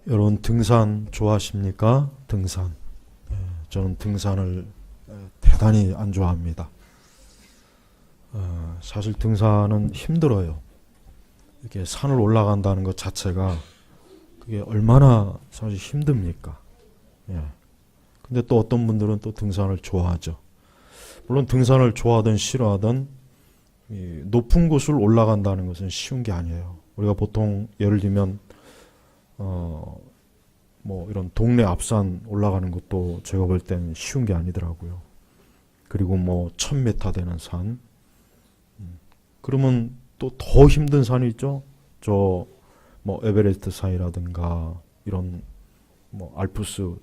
여러분 등산 좋아하십니까? 등산. 저는 등산을 대단히 안 좋아합니다. 사실 등산은 힘들어요. 이렇게 산을 올라간다는 것 자체가 그게 얼마나 사실 힘듭니까? 근데 또 어떤 분들은 또 등산을 좋아하죠. 물론 등산을 좋아하든 싫어하든 이 높은 곳을 올라간다는 것은 쉬운 게 아니에요. 우리가 보통 예를 들면 뭐 이런 동네 앞산 올라가는 것도 제가 볼 때는 쉬운 게 아니더라고요. 그리고 뭐 1000m 되는 산. 그러면 또 더 힘든 산이 있죠. 저 뭐 에베레스트 산이라든가 이런 뭐 알프스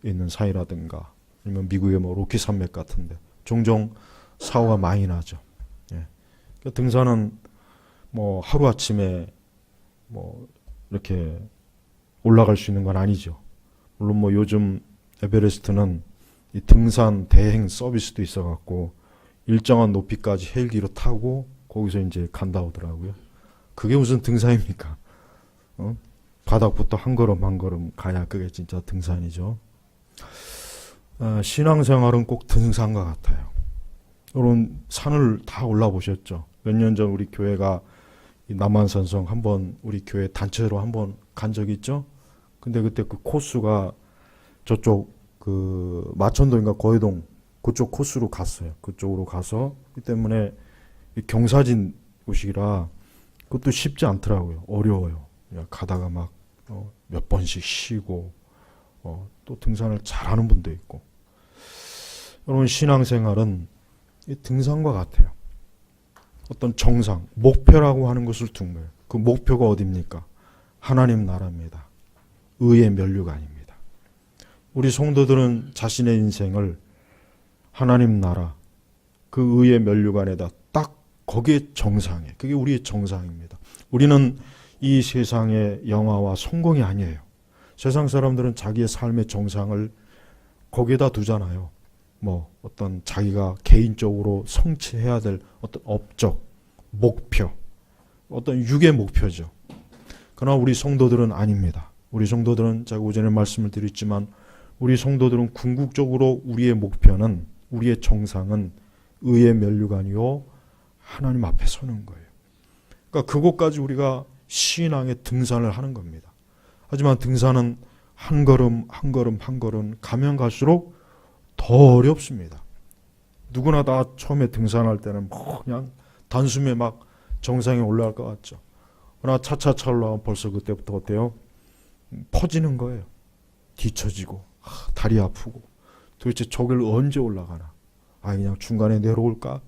있는 산이라든가 아니면 미국의 뭐 로키 산맥 같은데 종종 사고가 많이 나죠. 그러니까 등산은 뭐 하루 아침에 뭐 이렇게 올라갈 수 있는 건 아니죠. 물론 뭐 요즘 에베레스트는 이 등산 대행 서비스도 있어갖고 일정한 높이까지 헬기로 타고 거기서 이제 간다 오더라고요. 그게 무슨 등산입니까? 바닥부터 한 걸음 한 걸음 가야 그게 진짜 등산이죠. 신앙생활은 꼭 등산과 같아요. 여러분 산을 다 올라보셨죠? 몇 년 전 우리 교회가 이 남한산성 한번 우리 교회 단체로 한번 간 적이 있죠? 근데 그때 그 코스가 저쪽 그 마천동인가 거회동 그쪽 코스로 갔어요. 그쪽으로 가서 그 때문에 경사진 곳이라 그것도 쉽지 않더라고요. 어려워요. 가다가 막 몇 번씩 쉬고 또 등산을 잘하는 분도 있고. 여러분 신앙생활은 이 등산과 같아요. 어떤 정상, 목표라고 하는 것을 둔 거예요. 그 목표가 어디입니까? 하나님 나라입니다. 의의 면류가 아닙니다. 우리 성도들은 자신의 인생을 하나님 나라, 그 의의 면류관에다 딱 거기에 정상에, 그게 우리의 정상입니다. 우리는 이 세상의 영화와 성공이 아니에요. 세상 사람들은 자기의 삶의 정상을 거기에다 두잖아요. 뭐 어떤 자기가 개인적으로 성취해야 될 어떤 업적, 목표, 어떤 육의 목표죠. 그러나 우리 성도들은 아닙니다. 우리 성도들은 제가 오전에 말씀을 드렸지만 우리 성도들은 궁극적으로 우리의 목표는 우리의 정상은 의의 면류관이요 하나님 앞에 서는 거예요. 그러니까 그곳까지 우리가 신앙의 등산을 하는 겁니다. 하지만 등산은 한 걸음 한 걸음 한 걸음 가면 갈수록 더 어렵습니다. 누구나 다 처음에 등산할 때는 뭐 그냥 단숨에 막 정상에 올라갈 것 같죠. 그러나 차차차 올라가면 벌써 그때부터 어때요? 퍼지는 거예요. 뒤처지고 다리 아프고 도대체 저길 언제 올라가나? 그냥 중간에 내려올까?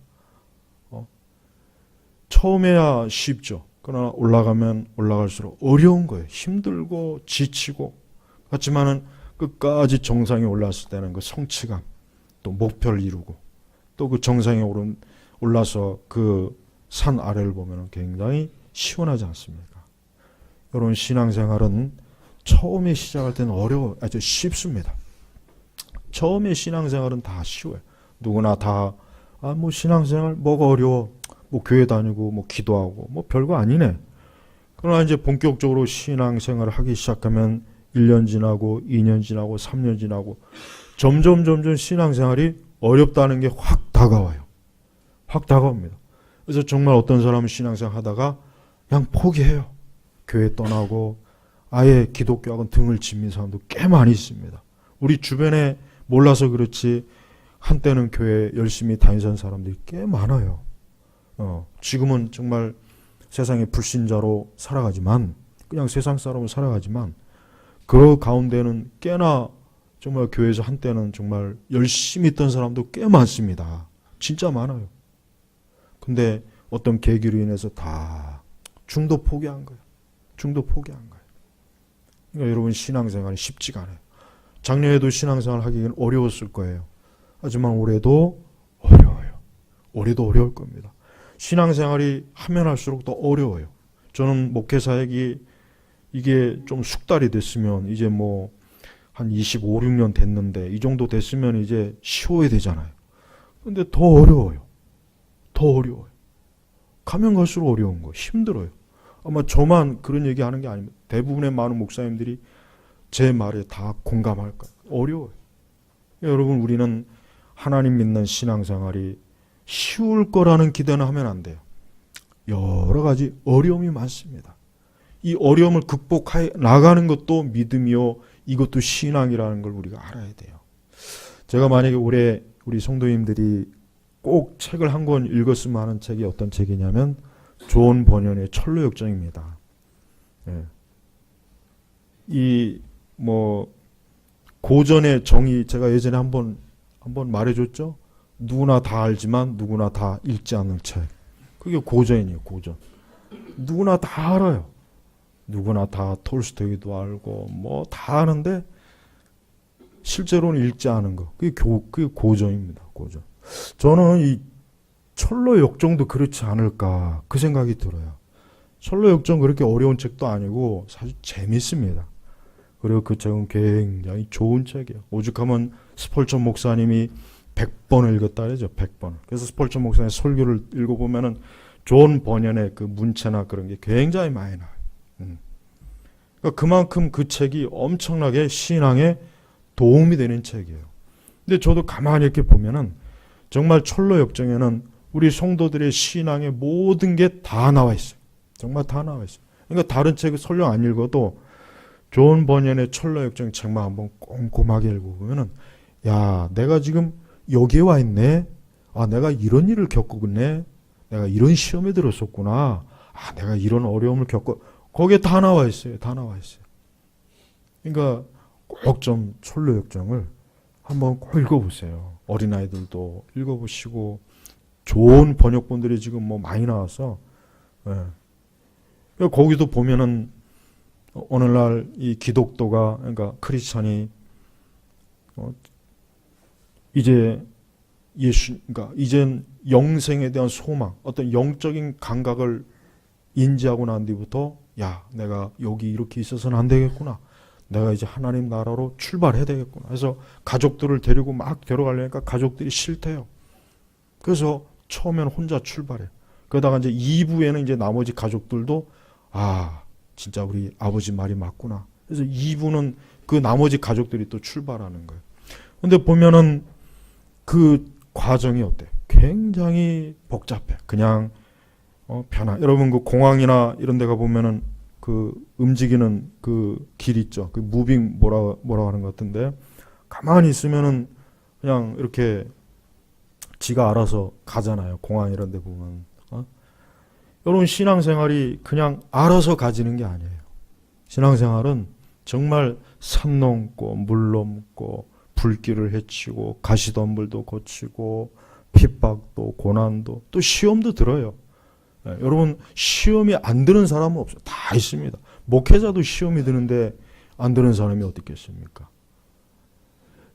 처음에야 쉽죠. 그러나 올라가면 올라갈수록 어려운 거예요. 힘들고 지치고 하지만은 끝까지 정상에 올랐을 때는 그 성취감, 또 목표를 이루고 또 그 정상에 올라서 그 산 아래를 보면 굉장히 시원하지 않습니까? 여러분 신앙생활은 처음에 시작할 때는 아주 쉽습니다. 처음에 신앙생활은 다 쉬워요. 누구나 다 뭐 신앙생활 뭐가 어려워? 뭐 교회 다니고 뭐 기도하고 뭐 별거 아니네. 그러나 이제 본격적으로 신앙생활을 하기 시작하면 1년 지나고 2년 지나고 3년 지나고 점점 신앙생활이 어렵다는 게 확 다가와요. 확 다가옵니다. 그래서 정말 어떤 사람은 신앙생활 하다가 그냥 포기해요. 교회 떠나고 아예 기독교하고는 등을 짓는 사람도 꽤 많이 있습니다. 우리 주변에 몰라서 그렇지 한때는 교회 열심히 다니던 사람들이 꽤 많아요. 지금은 정말 세상의 불신자로 살아가지만 그냥 세상 사람으로 살아가지만 그 가운데는 꽤나 정말 교회에서 한때는 정말 열심히 있던 사람도 꽤 많습니다. 진짜 많아요. 근데 어떤 계기로 인해서 다 중도 포기한 거예요. 중도 포기한 거예요. 그러니까 여러분 신앙생활이 쉽지가 않아요. 작년에도 신앙생활 하기는 어려웠을 거예요. 하지만 올해도 어려워요. 올해도 어려울 겁니다. 신앙생활이 하면 할수록 더 어려워요. 저는 목회사역이 이게 좀 숙달이 됐으면 이제 뭐 한 25, 6년 됐는데 이 정도 됐으면 이제 쉬워야 되잖아요. 근데 더 어려워요. 더 어려워요. 가면 갈수록 어려운 거예요. 힘들어요. 아마 저만 그런 얘기하는 게 아닙니다. 대부분의 많은 목사님들이 제 말에 다 공감할 거예요. 어려워요. 여러분, 우리는 하나님 믿는 신앙생활이 쉬울 거라는 기대는 하면 안 돼요. 여러 가지 어려움이 많습니다. 이 어려움을 극복해 나가는 것도 믿음이요, 이것도 신앙이라는 걸 우리가 알아야 돼요. 제가 만약에 올해 우리 성도님들이 꼭 책을 한 권 읽었으면 하는 책이 어떤 책이냐면 존 버년의 철로역정입니다. 예. 이 고전의 정의, 제가 예전에 한번 말해줬죠. 누구나 다 알지만 누구나 다 읽지 않는 책. 그게 고전이에요. 고전. 누구나 다 알아요. 누구나 다 톨스토이도 알고 다 아는데 실제로는 읽지 않은 거. 그게 고전입니다. 고전. 저는 이 철로역정도 그렇지 않을까 그 생각이 들어요. 철로역정 그렇게 어려운 책도 아니고 사실 재밌습니다. 그리고 그 책은 굉장히 좋은 책이에요. 오죽하면 스폴전 목사님이 100번을 읽었다 그러죠. 100번. 그래서 스폴전 목사님의 설교를 읽어보면은 존 버년의 그 문체나 그런 게 굉장히 많이 나와요. 그러니까 그만큼 그 책이 엄청나게 신앙에 도움이 되는 책이에요. 근데 저도 가만히 이렇게 보면은 정말 철로역정에는 우리 성도들의 신앙의 모든 게 다 나와 있어요. 정말 다 나와 있어요. 그러니까 다른 책을 설령 안 읽어도 존 버년의 철로역정 책만 한번 꼼꼼하게 읽어보면은, 야, 내가 지금 여기에 와 있네. 아, 내가 이런 일을 겪었네. 내가 이런 시험에 들었었구나. 아, 내가 이런 어려움을 거기에 다 나와 있어요. 다 나와 있어요. 그러니까 꼭 좀 철로역정을 한번 꼭 읽어보세요. 어린아이들도 읽어보시고, 좋은 번역본들이 지금 많이 나와서, 예. 거기도 보면은 오늘날 이 기독도가, 그러니까 크리스찬이 이제 그러니까 이젠 영생에 대한 소망, 어떤 영적인 감각을 인지하고 난 뒤부터, 야, 내가 여기 이렇게 있어서는 안 되겠구나. 내가 이제 하나님 나라로 출발해야 되겠구나. 그래서 가족들을 데리고 막 데려가려니까 가족들이 싫대요. 그래서 처음에는 혼자 출발해요. 그러다가 이제 2부에는 이제 나머지 가족들도, 아, 진짜 우리 아버지 말이 맞구나. 그래서 2부는 그 나머지 가족들이 또 출발하는 거예요. 근데 보면은 그 과정이 어때? 굉장히 복잡해. 그냥 여러분 그 공항이나 이런 데 가 보면은 그 움직이는 그 길 있죠. 그 무빙 뭐라 하는 것 같은데, 가만히 있으면은 그냥 이렇게 지가 알아서 가잖아요. 공항 이런 데 보면. 여러분, 신앙생활이 그냥 알아서 가지는 게 아니에요. 신앙생활은 정말 산 넘고 물 넘고 불길을 헤치고 가시덤불도 거치고 핍박도 고난도 또 시험도 들어요. 여러분, 시험이 안 드는 사람은 없어요. 다 있습니다. 목회자도 시험이 드는데 안 드는 사람이 어디 있겠습니까?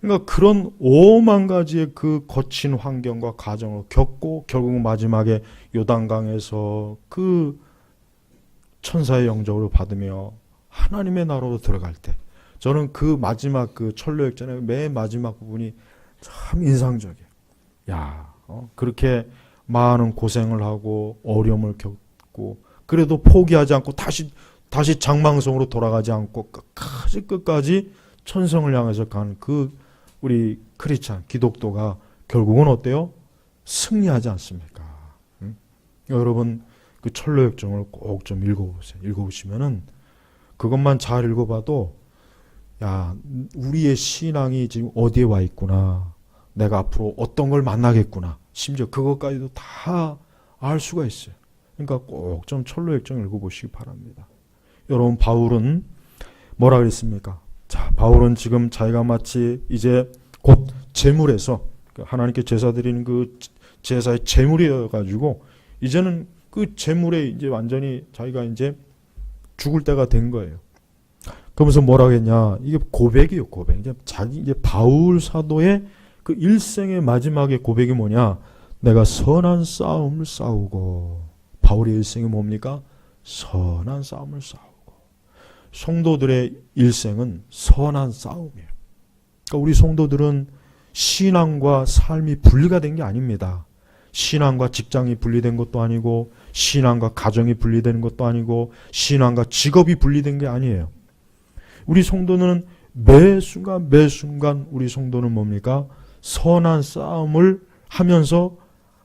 그러니까 그런 5만 가지의 그 거친 환경과 과정을 겪고 결국 마지막에 요단강에서 그 천사의 영접을 받으며 하나님의 나라로 들어갈 때, 저는 그 마지막 그 철로역전의 맨 마지막 부분이 참 인상적이에요. 야, 그렇게 많은 고생을 하고 어려움을 겪고 그래도 포기하지 않고 다시 장망성으로 돌아가지 않고 끝까지 천성을 향해서 가는 그 우리 크리스찬 기독도가 결국은 어때요? 승리하지 않습니까? 응? 여러분, 그 철로역정을 꼭 좀 읽어보세요. 읽어보시면은 그것만 잘 읽어봐도, 야, 우리의 신앙이 지금 어디에 와 있구나. 내가 앞으로 어떤 걸 만나겠구나. 심지어 그것까지도 다 알 수가 있어요. 그러니까 꼭 좀 철로역정 읽어보시기 바랍니다. 여러분, 바울은 뭐라 그랬습니까? 자, 바울은 지금 자기가 마치 이제 곧 제물에서 하나님께 제사 드리는 그 제사의 제물이어가지고 이제는 그 제물에 이제 완전히 자기가 이제 죽을 때가 된 거예요. 그러면서 뭐라 했냐? 이게 고백이에요, 고백. 이제 바울 사도의 그 일생의 마지막에 고백이 뭐냐? 내가 선한 싸움을 싸우고. 바울의 일생이 뭡니까? 선한 싸움을 싸우고. 성도들의 일생은 선한 싸움이에요. 그러니까 우리 성도들은 신앙과 삶이 분리가 된 게 아닙니다. 신앙과 직장이 분리된 것도 아니고 신앙과 가정이 분리되는 것도 아니고 신앙과 직업이 분리된 게 아니에요. 우리 성도는 매 순간 우리 성도는 뭡니까? 선한 싸움을 하면서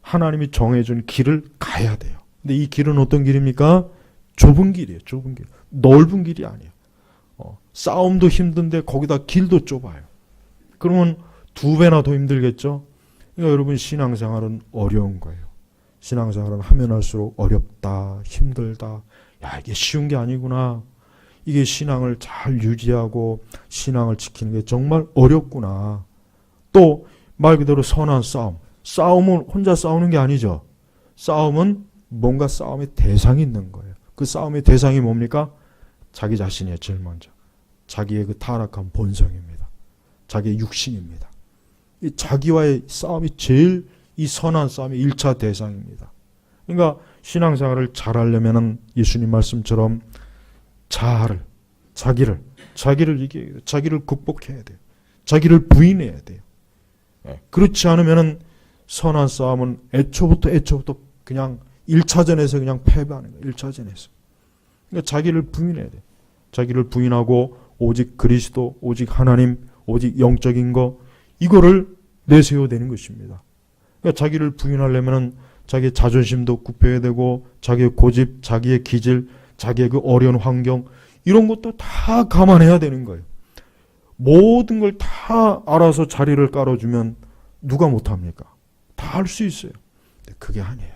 하나님이 정해준 길을 가야 돼요. 근데 이 길은 어떤 길입니까? 좁은 길이에요. 좁은 길. 넓은 길이 아니에요. 싸움도 힘든데 거기다 길도 좁아요. 그러면 두 배나 더 힘들겠죠? 그러니까 여러분 신앙생활은 어려운 거예요. 신앙생활은 하면 할수록 어렵다, 힘들다. 야, 이게 쉬운 게 아니구나. 이게 신앙을 잘 유지하고 신앙을 지키는 게 정말 어렵구나. 또 말 그대로 선한 싸움. 싸움은 혼자 싸우는 게 아니죠. 싸움은 뭔가 싸움의 대상이 있는 거예요. 그 싸움의 대상이 뭡니까? 자기 자신이에요. 제일 먼저. 자기의 그 타락한 본성입니다. 자기의 육신입니다. 이 자기와의 싸움이 제일 이 선한 싸움의 1차 대상입니다. 그러니까 신앙생활을 잘하려면 예수님 말씀처럼 자기를 이겨야 돼요. 자기를 극복해야 돼요. 자기를 부인해야 돼요. 그렇지 않으면 선한 싸움은 애초부터 그냥 1차전에서 그냥 패배하는 거예요. 1차전에서. 그러니까 자기를 부인해야 돼요. 자기를 부인하고 오직 그리스도, 오직 하나님, 오직 영적인 거 이거를 내세워야 되는 것입니다. 그러니까 자기를 부인하려면 자기의 자존심도 굽혀야 되고 자기의 고집, 자기의 기질, 자기의 그 어려운 환경 이런 것도 다 감안해야 되는 거예요. 모든 걸 다 알아서 자리를 깔아주면 누가 못합니까? 다 할 수 있어요. 근데 그게 아니에요.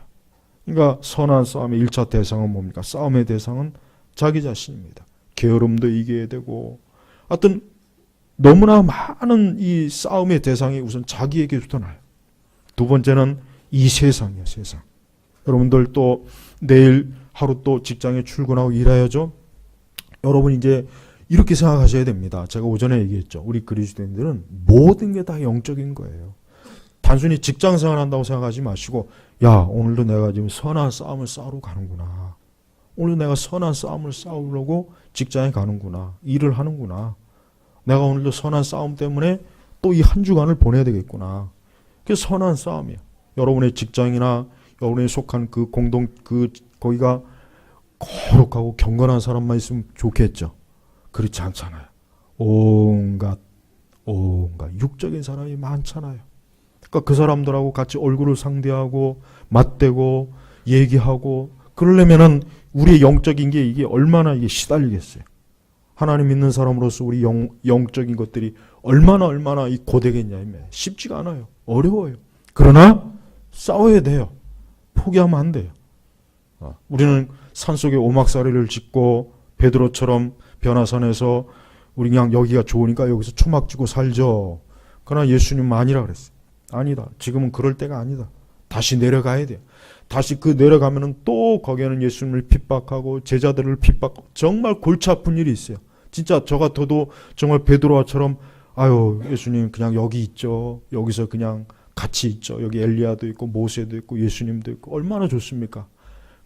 그러니까 선한 싸움의 1차 대상은 뭡니까? 싸움의 대상은 자기 자신입니다. 게으름도 이겨야 되고 하여튼 너무나 많은 이 싸움의 대상이 우선 자기에게부터 나요. 두 번째는 이 세상이에요. 세상. 여러분들 또 내일 하루 또 직장에 출근하고 일해야죠. 여러분 이제 이렇게 생각하셔야 됩니다. 제가 오전에 얘기했죠. 우리 그리스도인들은 모든 게 다 영적인 거예요. 단순히 직장생활 한다고 생각하지 마시고 야 오늘도 내가 지금 선한 싸움을 싸우러 가는구나. 오늘 내가 선한 싸움을 싸우려고 직장에 가는구나. 일을 하는구나. 내가 오늘도 선한 싸움 때문에 또 이 한 주간을 보내야 되겠구나. 그게 선한 싸움이에요. 여러분의 직장이나 여러분이 속한 그 거기가 거룩하고 경건한 사람만 있으면 좋겠죠. 그렇지 않잖아요. 온갖 육적인 사람이 많잖아요. 그러니까 그 사람들하고 같이 얼굴을 상대하고 맞대고 얘기하고 그러려면은 우리의 영적인 게 이게 얼마나 이게 시달리겠어요. 하나님 믿는 사람으로서 우리 영적인 것들이 얼마나 이 고되겠냐. 쉽지가 않아요. 어려워요. 그러나 싸워야 돼요. 포기하면 안 돼요. 우리는 산속에 오막살이를 짓고 베드로처럼 변화산에서 우리 그냥 여기가 좋으니까 여기서 초막지고 살죠. 그러나 예수님은 아니라 그랬어요. 아니다. 지금은 그럴 때가 아니다. 다시 내려가야 돼요. 다시 그 내려가면은 또 거기에는 예수님을 핍박하고 제자들을 핍박하고 정말 골치 아픈 일이 있어요. 진짜 저 같아도 정말 베드로처럼 아유 예수님 그냥 여기 있죠. 여기서 그냥 같이 있죠. 여기 엘리야도 있고 모세도 있고 예수님도 있고 얼마나 좋습니까?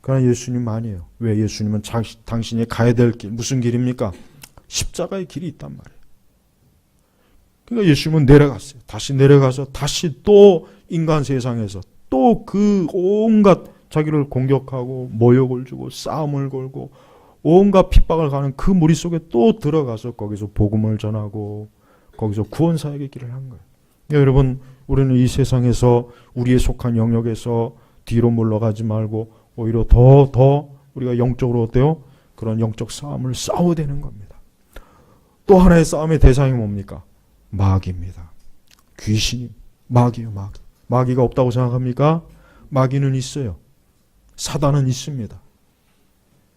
그러나 예수님 아니에요. 왜? 예수님은 당신이 가야 될 길 무슨 길입니까? 십자가의 길이 있단 말이에요. 그러니까 예수님은 내려갔어요. 다시 내려가서 다시 또 인간 세상에서 또 그 온갖 자기를 공격하고 모욕을 주고 싸움을 걸고 온갖 핍박을 가는 그 무리 속에 또 들어가서 거기서 복음을 전하고 거기서 구원사역의 길을 한 거예요. 그러니까 여러분 우리는 이 세상에서 우리의 속한 영역에서 뒤로 물러가지 말고 오히려 더 우리가 영적으로 어때요? 그런 영적 싸움을 싸워야 되는 겁니다. 또 하나의 싸움의 대상이 뭡니까? 마귀입니다. 귀신이 마귀예요. 마귀가 없다고 생각합니까? 마귀는 있어요. 사단은 있습니다.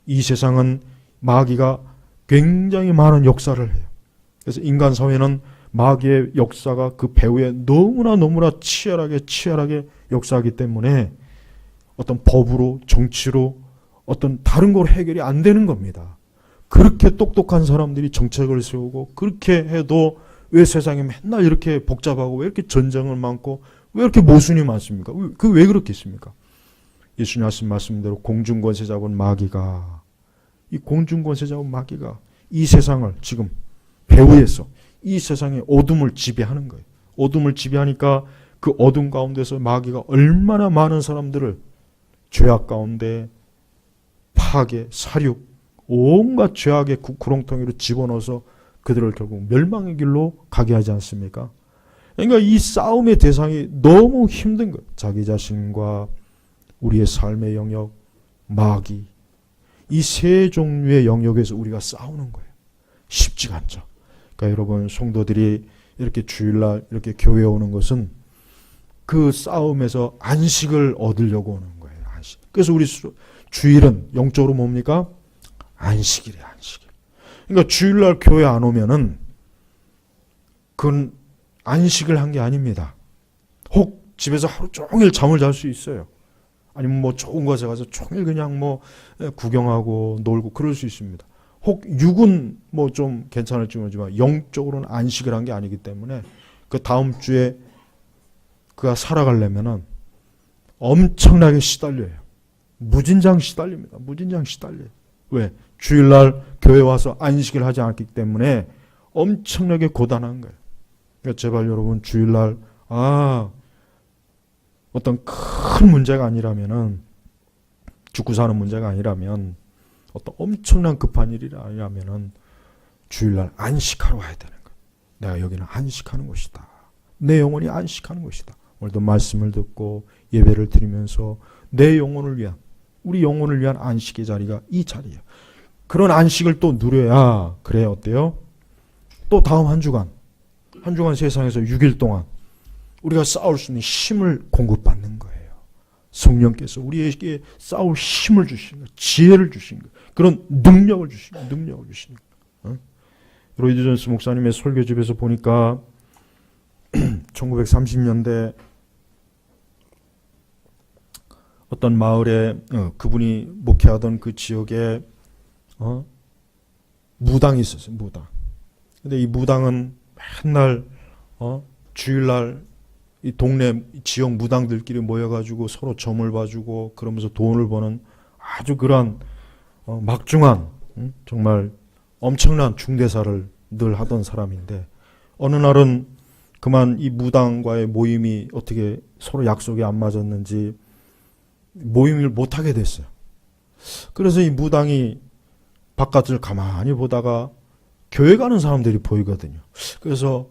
이 세상은 마귀가 굉장히 많은 역사를 해요. 그래서 인간 사회는 마귀의 역사가 그 배후에 너무나 치열하게 역사하기 때문에 어떤 법으로 정치로 어떤 다른 걸 해결이 안 되는 겁니다. 그렇게 똑똑한 사람들이 정책을 세우고 그렇게 해도 왜 세상에 맨날 이렇게 복잡하고 왜 이렇게 전쟁을 많고 왜 이렇게 모순이 많습니까? 왜 그렇겠습니까? 예수님 하신 말씀대로 공중권세 잡은 마귀가 이 세상을 지금 배후에서 이 세상의 어둠을 지배하는 거예요. 어둠을 지배하니까 그 어둠 가운데서 마귀가 얼마나 많은 사람들을 죄악 가운데 파괴, 살육, 온갖 죄악의 구렁텅이로 집어넣어서 그들을 결국 멸망의 길로 가게 하지 않습니까? 그러니까 이 싸움의 대상이 너무 힘든 거예요. 자기 자신과 우리의 삶의 영역, 마귀, 이 세 종류의 영역에서 우리가 싸우는 거예요. 쉽지가 않죠. 그러니까 여러분 성도들이 이렇게 주일날 이렇게 교회에 오는 것은 그 싸움에서 안식을 얻으려고 오는 거예요. 안식. 그래서 우리 주일은 영적으로 뭡니까? 안식이래요. 안식. 그러니까 주일날 교회 안 오면은 그건 안식을 한 게 아닙니다. 혹 집에서 하루 종일 잠을 잘 수 있어요. 아니면 뭐 좋은 곳에 가서 종일 그냥 뭐 구경하고 놀고 그럴 수 있습니다. 혹 육은 뭐 좀 괜찮을지 모르지만 영적으로는 안식을 한 게 아니기 때문에 그 다음 주에 그가 살아가려면은 엄청나게 시달려요. 무진장 시달립니다. 무진장 시달려요. 왜? 주일날 교회 와서 안식을 하지 않기 때문에 엄청나게 고단한 거예요. 그러니까 제발 여러분 주일날 어떤 큰 문제가 아니라면은 죽고 사는 문제가 아니라면 어떤 엄청난 급한 일이 아니라면은 주일날 안식하러 와야 되는 거예요. 내가 여기는 안식하는 곳이다. 내 영혼이 안식하는 곳이다. 오늘도 말씀을 듣고 예배를 드리면서 내 영혼을 위한 우리 영혼을 위한 안식의 자리가 이 자리예요. 그런 안식을 또 누려야 그래 어때요? 또 다음 한 주간 세상에서 6일 동안 우리가 싸울 수 있는 힘을 공급받는 거예요. 성령께서 우리에게 싸울 힘을 주신 거예요. 지혜를 주신 거예요. 그런 능력을 주신 거예요. 로이드 존스 목사님의 설교집에서 보니까 1930년대 어떤 마을에 그분이 목회하던 그 지역에 무당이 있었어요. 무당. 근데 이 무당은 맨날 주일날 이 동네 지역 무당들끼리 모여가지고 서로 점을 봐주고 그러면서 돈을 버는 아주 그런 막중한 정말 엄청난 중대사를 늘 하던 사람인데 어느 날은 그만 이 무당과의 모임이 어떻게 서로 약속이 안 맞았는지 모임을 못하게 됐어요. 그래서 이 무당이 바깥을 가만히 보다가 교회 가는 사람들이 보이거든요. 그래서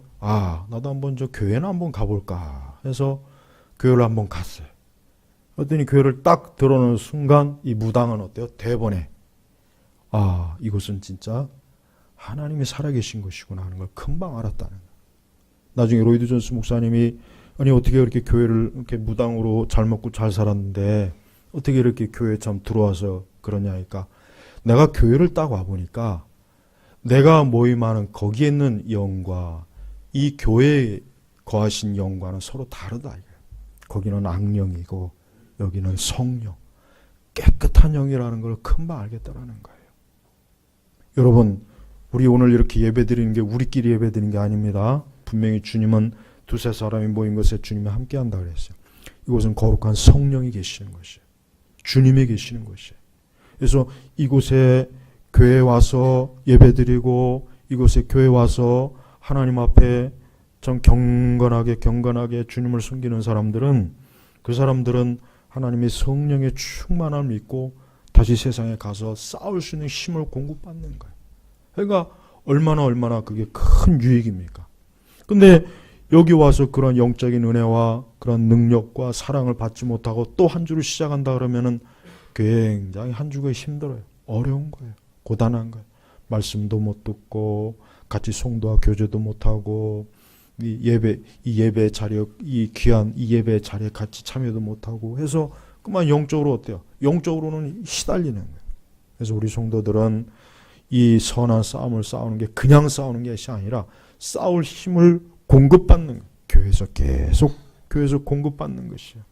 나도 한번 저 교회나 한번 가볼까 해서 교회를 한번 갔어요. 그랬더니 교회를 딱 들어오는 순간 이 무당은 어때요? 대번에 이곳은 진짜 하나님이 살아계신 곳이구나 하는 걸 금방 알았다는 거예요. 나중에 로이드 존스 목사님이 아니 어떻게 이렇게 교회를 이렇게 무당으로 잘 먹고 잘 살았는데 어떻게 이렇게 교회에 참 들어와서 그러냐니까 내가 교회를 딱 와보니까 내가 모임하는 거기에 있는 영과 이 교회에 거하신 영과는 서로 다르다 이거예요. 거기는 악령이고 여기는 성령, 깨끗한 영이라는 걸 금방 알겠다라는 거예요. 여러분 우리 오늘 이렇게 예배드리는 게 우리끼리 예배드리는 게 아닙니다. 분명히 주님은 두세 사람이 모인 것에 주님이 함께한다 그랬어요. 이곳은 거룩한 성령이 계시는 것이에요. 주님이 계시는 것이에요. 그래서 이곳에 교회에 와서 예배드리고 이곳에 교회에 와서 하나님 앞에 좀 경건하게 주님을 섬기는 사람들은 그 사람들은 하나님의 성령의 충만함을 믿고 다시 세상에 가서 싸울 수 있는 힘을 공급받는 거예요. 그러니까 얼마나 그게 큰 유익입니까? 근데 여기 와서 그런 영적인 은혜와 그런 능력과 사랑을 받지 못하고 또 한 주를 시작한다 그러면은 굉장히 한 주가 힘들어요. 어려운 거예요. 고단한 거예요. 말씀도 못 듣고 같이 성도와 교제도 못 하고 이 예배 자리에 이 귀한 이 예배 자리에 같이 참여도 못 하고 해서 그만 영적으로 어때요? 영적으로는 시달리는 거예요. 그래서 우리 성도들은 이 선한 싸움을 싸우는 게 그냥 싸우는 것이 아니라 싸울 힘을 공급받는 거예요. 교회에서 공급받는 것이에요.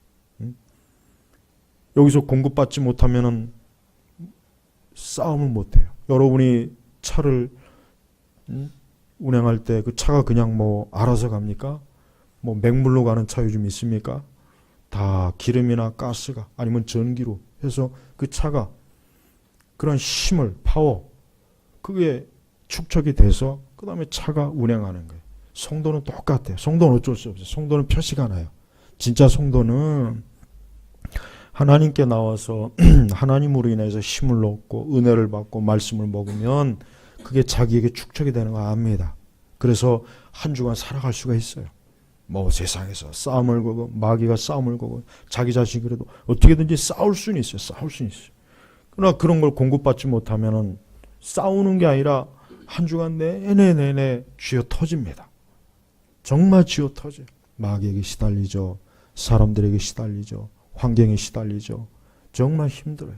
여기서 공급받지 못하면은 싸움을 못해요. 여러분이 차를 운행할 때 그 차가 그냥 뭐 알아서 갑니까? 뭐 맹물로 가는 차 요즘 있습니까? 다 기름이나 가스가 아니면 전기로 해서 그 차가 그런 힘을 파워 그게 축적이 돼서 그 다음에 차가 운행하는 거예요. 성도는 똑같아요. 성도는 어쩔 수 없어요. 성도는 표시가 나요. 진짜 성도는 하나님께 나와서 하나님으로 인해서 힘을 얻고 은혜를 받고 말씀을 먹으면 그게 자기에게 축적이 되는 거 압니다. 그래서 한 주간 살아갈 수가 있어요. 뭐 세상에서 싸움을 걸고 마귀가 싸움을 걸고 자기 자식이라도 어떻게든지 싸울 수는 있어요. 싸울 수는 있어요. 그러나 그런 걸 공급받지 못하면은 싸우는 게 아니라 한 주간 내내 쥐어 터집니다. 정말 쥐어 터져요. 마귀에게 시달리죠. 사람들에게 시달리죠. 환경에 시달리죠. 정말 힘들어요.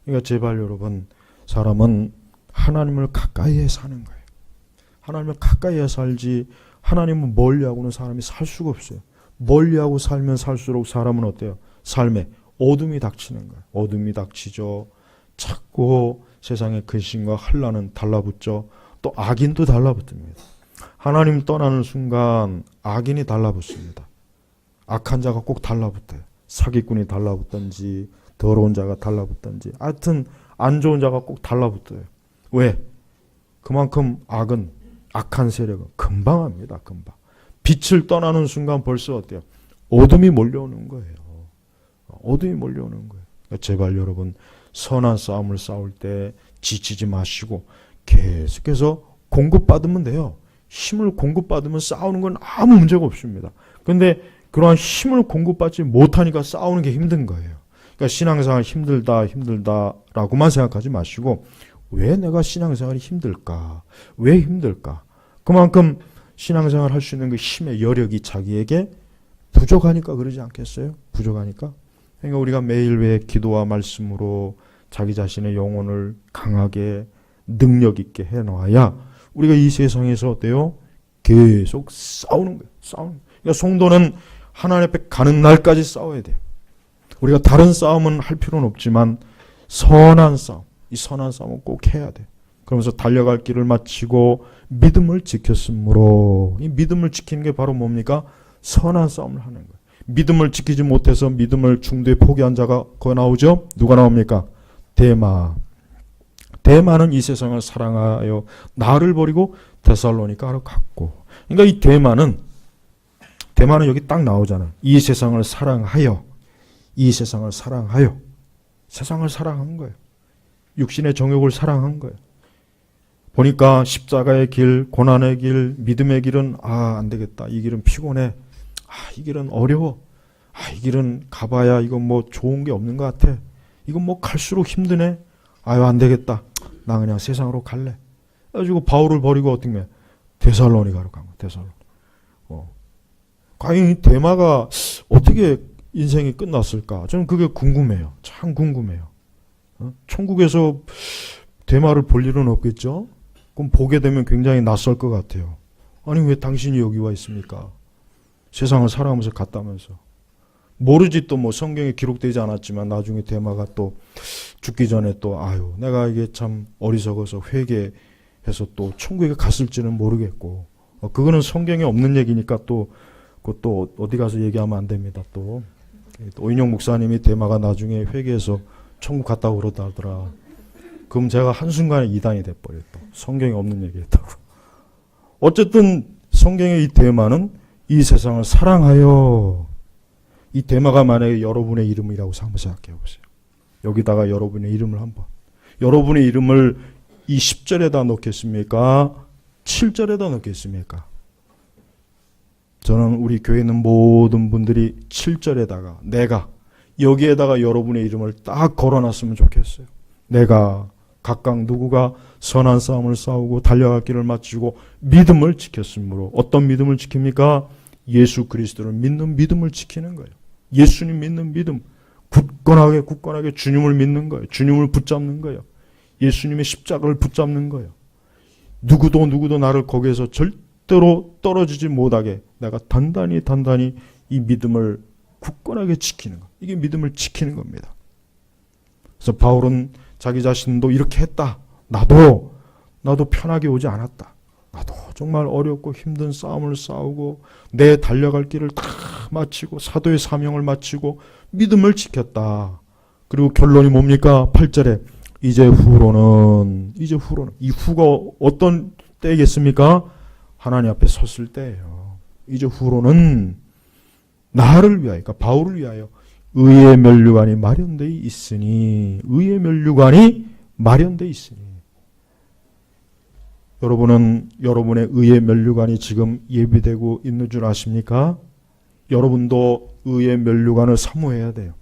그러니까 제발 여러분, 사람은 하나님을 가까이에 사는 거예요. 하나님을 가까이에 살지 하나님은 멀리하고는 사람이 살 수가 없어요. 멀리하고 살면 살수록 사람은 어때요? 삶에 어둠이 닥치는 거예요. 어둠이 닥치죠. 자꾸 세상의 근심과 환난은 달라붙죠. 또 악인도 달라붙습니다. 하나님 떠나는 순간 악인이 달라붙습니다. 악한 자가 꼭 달라붙어요. 사기꾼이 달라붙든지 더러운 자가 달라붙든지 하여튼 안 좋은 자가 꼭 달라붙어요. 왜? 그만큼 악한 세력은 금방 합니다. 금방. 빛을 떠나는 순간 벌써 어때요? 어둠이 몰려오는 거예요. 어둠이 몰려오는 거예요. 그러니까 제발 여러분, 선한 싸움을 싸울 때 지치지 마시고 계속해서 공급받으면 돼요. 힘을 공급받으면 싸우는 건 아무 문제가 없습니다. 그런데 그러한 힘을 공급받지 못하니까 싸우는 게 힘든 거예요. 그러니까 신앙생활 힘들다라고만 생각하지 마시고 왜 내가 신앙생활이 힘들까? 왜 힘들까? 그만큼 신앙생활 할 수 있는 그 힘의 여력이 자기에게 부족하니까 그러지 않겠어요? 부족하니까. 그러니까 우리가 매일 왜 기도와 말씀으로 자기 자신의 영혼을 강하게 능력 있게 해놔야 우리가 이 세상에서 어때요? 계속 싸우는 거예요. 싸우는 거예요. 그러니까 성도는 하나님 앞에 가는 날까지 싸워야 돼요. 우리가 다른 싸움은 할 필요는 없지만 선한 싸움, 이 선한 싸움은 꼭 해야 돼요. 그러면서 달려갈 길을 마치고 믿음을 지켰으므로, 이 믿음을 지키는 게 바로 뭡니까? 선한 싸움을 하는 거예요. 믿음을 지키지 못해서 믿음을 중도에 포기한 자가 거기 나오죠? 누가 나옵니까? 데마. 데마는 이 세상을 사랑하여 나를 버리고 데살로니가로 갔고. 그러니까 이 데마는 여기 딱 나오잖아요. 이 세상을 사랑하여 세상을 사랑한 거예요. 육신의 정욕을 사랑한 거예요. 보니까 십자가의 길, 고난의 길, 믿음의 길은 안 되겠다. 이 길은 피곤해. 이 길은 어려워. 이 길은 가봐야 이건 뭐 좋은 게 없는 것 같아. 이건 뭐 갈수록 힘드네. 안 되겠다. 나 그냥 세상으로 갈래. 그래가지고 바울을 버리고 어떻게 데살로니가로 간 거야. 데살로니가. 과연 이 데마가 어떻게 인생이 끝났을까? 저는 그게 궁금해요. 참 궁금해요. 천국에서 데마를 볼 일은 없겠죠? 그럼 보게 되면 굉장히 낯설 것 같아요. 아니 왜 당신이 여기 와 있습니까? 세상을 살아가면서 갔다면서. 모르지 또 뭐 성경에 기록되지 않았지만 나중에 데마가 또 죽기 전에 또 내가 이게 참 어리석어서 회개해서 또 천국에 갔을지는 모르겠고 그거는 성경에 없는 얘기니까 또 그것도 어디 가서 얘기하면 안 됩니다. 또 오인영 목사님이 데마가 나중에 회개해서 천국 갔다고 그러더라. 그럼 제가 한순간에 이단이 돼버렸다. 성경에 없는 얘기했다고. 어쨌든 성경의 이 데마는 이 세상을 사랑하여, 이 데마가 만약에 여러분의 이름이라고 한번 생각해 보세요. 여기다가 여러분의 이름을 한번. 여러분의 이름을 이 10절에다 넣겠습니까? 7절에다 넣겠습니까? 저는 우리 교회에 있는 모든 분들이 7절에다가 내가 여기에다가 여러분의 이름을 딱 걸어놨으면 좋겠어요. 내가 각각 누구가 선한 싸움을 싸우고 달려갈 길을 마치고 믿음을 지켰으므로. 어떤 믿음을 지킵니까? 예수 그리스도를 믿는 믿음을 지키는 거예요. 예수님 믿는 믿음. 굳건하게 주님을 믿는 거예요. 주님을 붙잡는 거예요. 예수님의 십자가를 붙잡는 거예요. 누구도 나를 거기에서 절대로 떨어지지 못하게 내가 단단히 이 믿음을 굳건하게 지키는 거. 이게 믿음을 지키는 겁니다. 그래서 바울은 자기 자신도 이렇게 했다. 나도 편하게 오지 않았다. 나도 정말 어렵고 힘든 싸움을 싸우고 내 달려갈 길을 다 마치고 사도의 사명을 마치고 믿음을 지켰다. 그리고 결론이 뭡니까? 8절에 이제 후로는 이 후가 어떤 때겠습니까? 하나님 앞에 섰을 때예요. 이제 후로는 나를 위하여, 그러니까 바울을 위하여 의의 면류관이 마련되어 있으니, 의의 면류관이 마련되어 있으니. 여러분은 여러분의 의의 면류관이 지금 예비되고 있는 줄 아십니까? 여러분도 의의 면류관을 사모해야 돼요.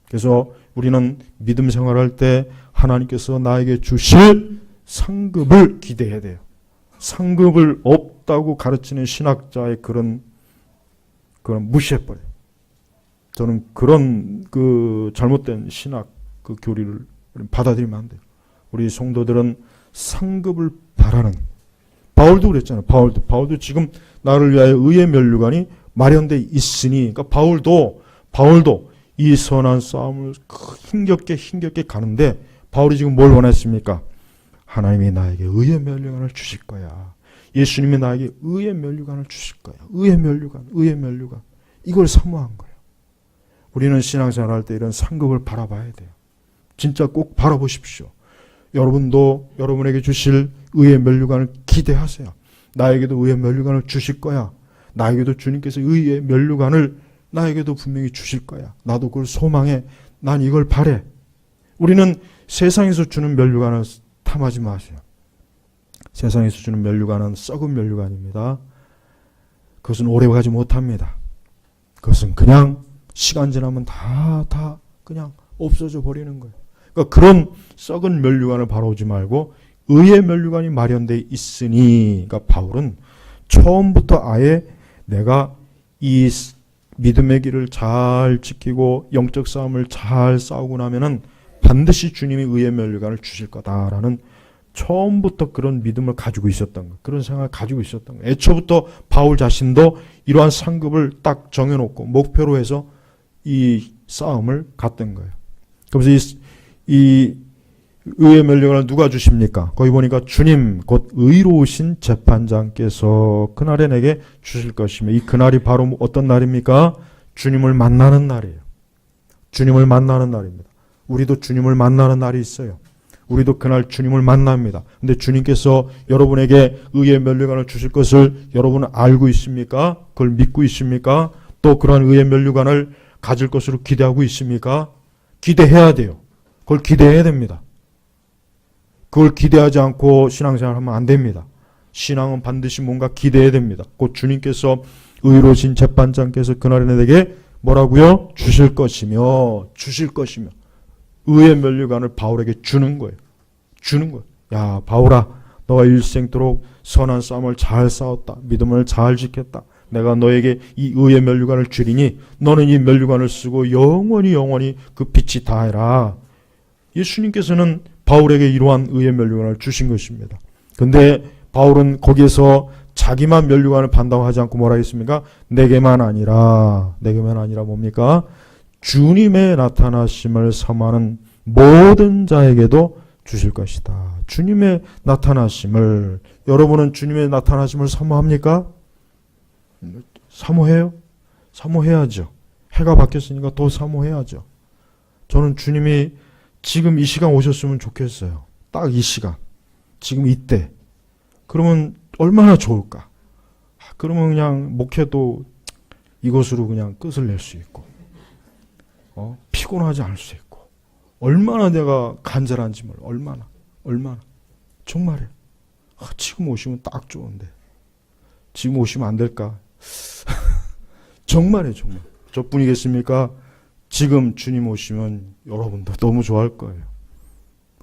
그래서 우리는 믿음 생활할 때 하나님께서 나에게 주실 상급을 기대해야 돼요. 상급을 없다고 가르치는 신학자의 그런 무시해버려요. 저는 그런 잘못된 신학 교리를 받아들이면 안 돼요. 우리 성도들은 상급을 바라는, 바울도 그랬잖아요. 바울도 지금 나를 위하여 의의 면류관이 마련되어 있으니, 그러니까 바울도 이 선한 싸움을 힘겹게 가는데, 바울이 지금 뭘 원했습니까? 하나님이 나에게 의의 면류관을 주실 거야. 예수님이 나에게 의의 면류관을 주실 거야. 의의 면류관. 이걸 사모한 거예요. 우리는 신앙생활 할 때 이런 상급을 바라봐야 돼요. 진짜 꼭 바라보십시오. 여러분도 여러분에게 주실 의의 면류관을 기대하세요. 나에게도 의의 면류관을 주실 거야. 나에게도 주님께서 의의 면류관을 나에게도 분명히 주실 거야. 나도 그걸 소망해. 난 이걸 바래. 우리는 세상에서 주는 면류관을 탐하지 마세요. 세상에서 주는 면류관은 썩은 면류관입니다. 그것은 오래가지 못합니다. 그것은 그냥 시간 지나면 다 그냥 없어져 버리는 거예요. 그러니까 그런 썩은 면류관을 바라보지 말고 의의 면류관이 마련되어 있으니, 그러니까 바울은 처음부터 아예 내가 이 믿음의 길을 잘 지키고 영적 싸움을 잘 싸우고 나면은 반드시 주님이 의의 면류관을 주실 거다라는 처음부터 그런 믿음을 가지고 있었던 거, 그런 생각을 가지고 있었던 거. 애초부터 바울 자신도 이러한 상급을 딱 정해놓고 목표로 해서 이 싸움을 갔던 거예요. 그래서 이 의의 면류관을 누가 주십니까? 거기 보니까 주님 곧 의로우신 재판장께서 그날에 내게 주실 것이며, 이 그날이 바로 어떤 날입니까? 주님을 만나는 날이에요. 주님을 만나는 날입니다. 우리도 주님을 만나는 날이 있어요. 우리도 그날 주님을 만납니다. 근데 주님께서 여러분에게 의의 면류관을 주실 것을 여러분은 알고 있습니까? 그걸 믿고 있습니까? 또 그런 의의 면류관을 가질 것으로 기대하고 있습니까? 기대해야 돼요. 그걸 기대해야 됩니다. 그걸 기대하지 않고 신앙생활하면 안 됩니다. 신앙은 반드시 뭔가 기대해야 됩니다. 곧 주님께서 의로우신 재판장께서 그날에 내게 뭐라고요? 주실 것이며 의의 면류관을 바울에게 주는 거예요. 야, 바울아, 너가 일생토록 선한 싸움을 잘 싸웠다. 믿음을 잘 지켰다. 내가 너에게 이 의의 면류관을 주리니 너는 이 면류관을 쓰고 영원히 그 빛이 다해라. 예수님께서는 바울에게 이러한 의의 면류관을 주신 것입니다. 근데 바울은 거기에서 자기만 면류관을 판다고 하지 않고 뭐라 했습니까? 내게만 아니라 뭡니까? 주님의 나타나심을 사모하는 모든 자에게도 주실 것이다. 주님의 나타나심을, 여러분은 주님의 나타나심을 사모합니까? 사모해요? 사모해야죠. 해가 바뀌었으니까 더 사모해야죠. 저는 주님이 지금 이 시간 오셨으면 좋겠어요. 딱 이 시간. 지금 이때. 그러면 얼마나 좋을까? 그러면 그냥 목회도 이것으로 그냥 끝을 낼 수 있고, 피곤하지 않을 수 있고, 얼마나 내가 간절한지 몰라. 얼마나. 정말이에요. 지금 오시면 딱 좋은데. 지금 오시면 안 될까? 정말. 저뿐이겠습니까? 지금 주님 오시면 여러분도 너무 좋아할 거예요.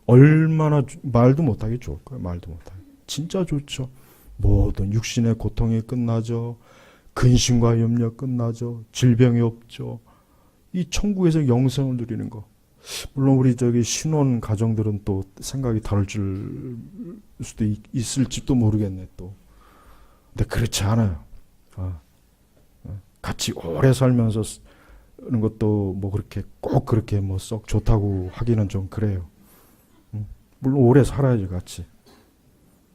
얼마나 말도 못하게 좋을 거예요. 말도 못하게. 진짜 좋죠. 모든 육신의 고통이 끝나죠. 근심과 염려 끝나죠. 질병이 없죠. 이 천국에서 영생을 누리는 거. 물론 우리 신혼 가정들은 또 생각이 다를 수도 있을지도 모르겠네 또. 근데 그렇지 않아요. 같이 오래 살면서 는 것도 뭐 그렇게 꼭 그렇게 뭐 썩 좋다고 하기는 좀 그래요. 물론 오래 살아야지 같이.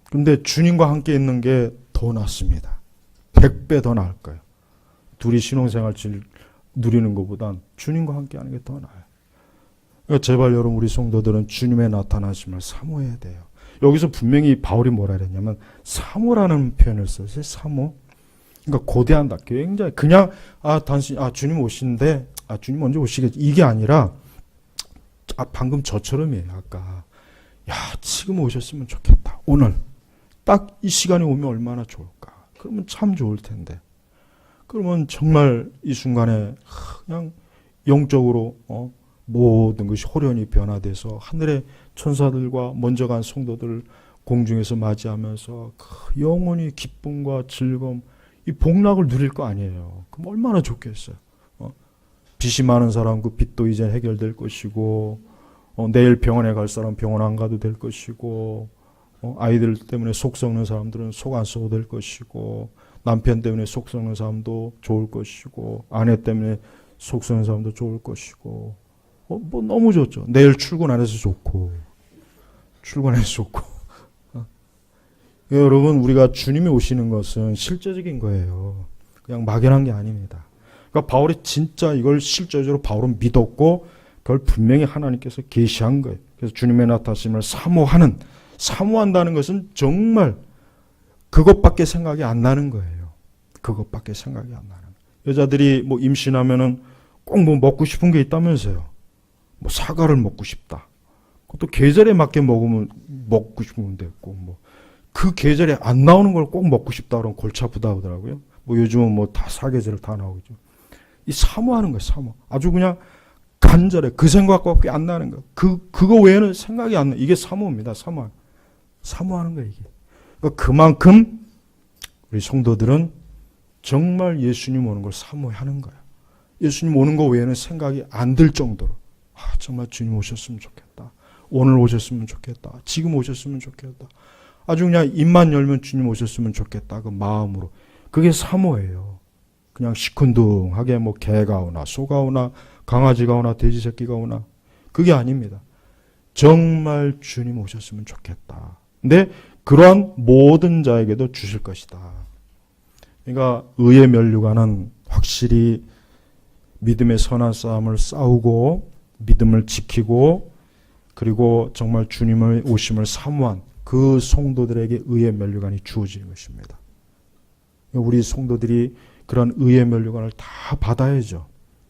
근데 주님과 함께 있는 게 더 낫습니다. 100배 더 나을 거예요. 둘이 신혼생활 누리는 것보단 주님과 함께 하는 게 더 나아요. 그러니까 제발 여러분 우리 성도들은 주님의 나타나심을 사모해야 돼요. 여기서 분명히 바울이 뭐라 그랬냐면 사모라는 표현을 썼어요. 사모. 그러니까 고대한다. 굉장히 그냥 단순히 주님 오시는데 주님 언제 오시겠지 이게 아니라 방금 저처럼이에요. 아까 지금 오셨으면 좋겠다. 오늘 딱 이 시간이 오면 얼마나 좋을까. 그러면 참 좋을 텐데. 그러면 정말 이 순간에 그냥 영적으로 모든 것이 호련히 변화돼서 하늘의 천사들과 먼저 간 성도들 공중에서 맞이하면서 영원히 기쁨과 즐거움, 이 복락을 누릴 거 아니에요. 그럼 얼마나 좋겠어요. 빚이 많은 사람 그 빚도 이제 해결될 것이고, 내일 병원에 갈 사람 병원 안 가도 될 것이고, 아이들 때문에 속 썩는 사람들은 속 안 썩어도 될 것이고, 남편 때문에 속 썩는 사람도 좋을 것이고, 아내 때문에 속 썩는 사람도 좋을 것이고, 뭐 너무 좋죠. 내일 출근 안 해서 좋고, 출근해서 좋고. 여러분, 우리가 주님이 오시는 것은 실제적인 거예요. 그냥 막연한 게 아닙니다. 그러니까 바울이 진짜 이걸 실제적으로 바울은 믿었고, 그걸 분명히 하나님께서 계시한 거예요. 그래서 주님의 나타나심을 사모한다는 것은 정말 그것밖에 생각이 안 나는 거예요. 그것밖에 생각이 안 나는 거예요. 여자들이 뭐 임신하면은 꼭 뭐 먹고 싶은 게 있다면서요. 뭐 사과를 먹고 싶다. 그것도 계절에 맞게 먹고 싶으면 됐고, 뭐 그 계절에 안 나오는 걸 꼭 먹고 싶다 그러면 골치 아프다 하더라고요. 뭐 요즘은 뭐 다 사계절 다 나오죠. 이 사모하는 거예요, 사모. 아주 그냥 간절해. 그 생각밖에 안 나는 거예요. 그거 외에는 생각이 안 나. 이게 사모입니다, 사모하는 거예요, 이게. 그러니까 그만큼 우리 성도들은 정말 예수님 오는 걸 사모하는 거예요. 예수님 오는 거 외에는 생각이 안 들 정도로 정말 주님 오셨으면 좋겠다. 오늘 오셨으면 좋겠다. 지금 오셨으면 좋겠다. 아주 그냥 입만 열면 주님 오셨으면 좋겠다. 그 마음으로. 그게 사모예요. 그냥 시큰둥하게 뭐 개가 오나 소가 오나 강아지가 오나 돼지 새끼가 오나 그게 아닙니다. 정말 주님 오셨으면 좋겠다. 근데 그러한 모든 자에게도 주실 것이다. 그러니까 의의 면류관은 확실히 믿음의 선한 싸움을 싸우고 믿음을 지키고 그리고 정말 주님의 오심을 사모한 그 성도들에게 의의 면류관이 주어지는 것입니다. 우리 성도들이 그런 의의 면류관을 다 받아야죠.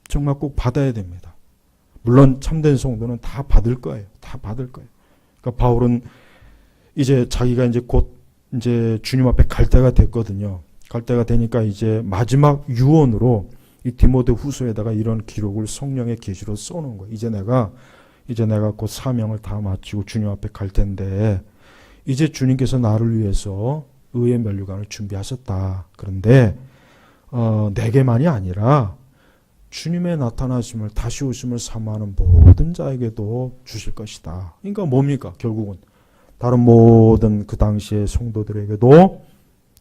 정말 꼭 받아야 됩니다. 물론 참된 성도는 다 받을 거예요. 다 받을 거예요. 그러니까 바울은 이제 자기가 이제 곧 이제 주님 앞에 갈 때가 됐거든요. 갈 때가 되니까 이제 마지막 유언으로 이 디모데 후서에다가 이런 기록을 성령의 계시로 써놓은 거예요. 이제 내가 곧 사명을 다 마치고 주님 앞에 갈 텐데 이제 주님께서 나를 위해서 의의 면류관을 준비하셨다. 그런데 내게만이 아니라 주님의 나타나심을 다시 오심을 사모하는 모든 자에게도 주실 것이다. 그러니까 뭡니까? 결국은 다른 모든 그 당시의 성도들에게도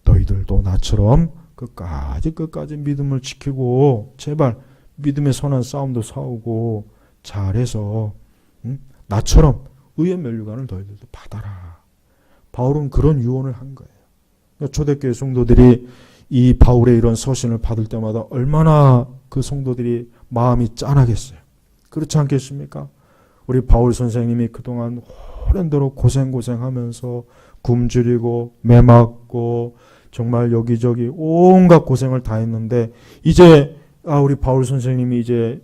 너희들도 나처럼 끝까지 믿음을 지키고 제발 믿음의 선한 싸움도 싸우고 잘해서 나처럼 의의 면류관을 너희들도 받아라. 바울은 그런 유언을 한 거예요. 그러니까 초대교회 성도들이 이 바울의 이런 서신을 받을 때마다 얼마나 그 성도들이 마음이 짠하겠어요. 그렇지 않겠습니까? 우리 바울 선생님이 그동안 오랜도록 고생하면서 굶주리고 매맞고 정말 여기저기 온갖 고생을 다 했는데 이제 우리 바울 선생님이 이제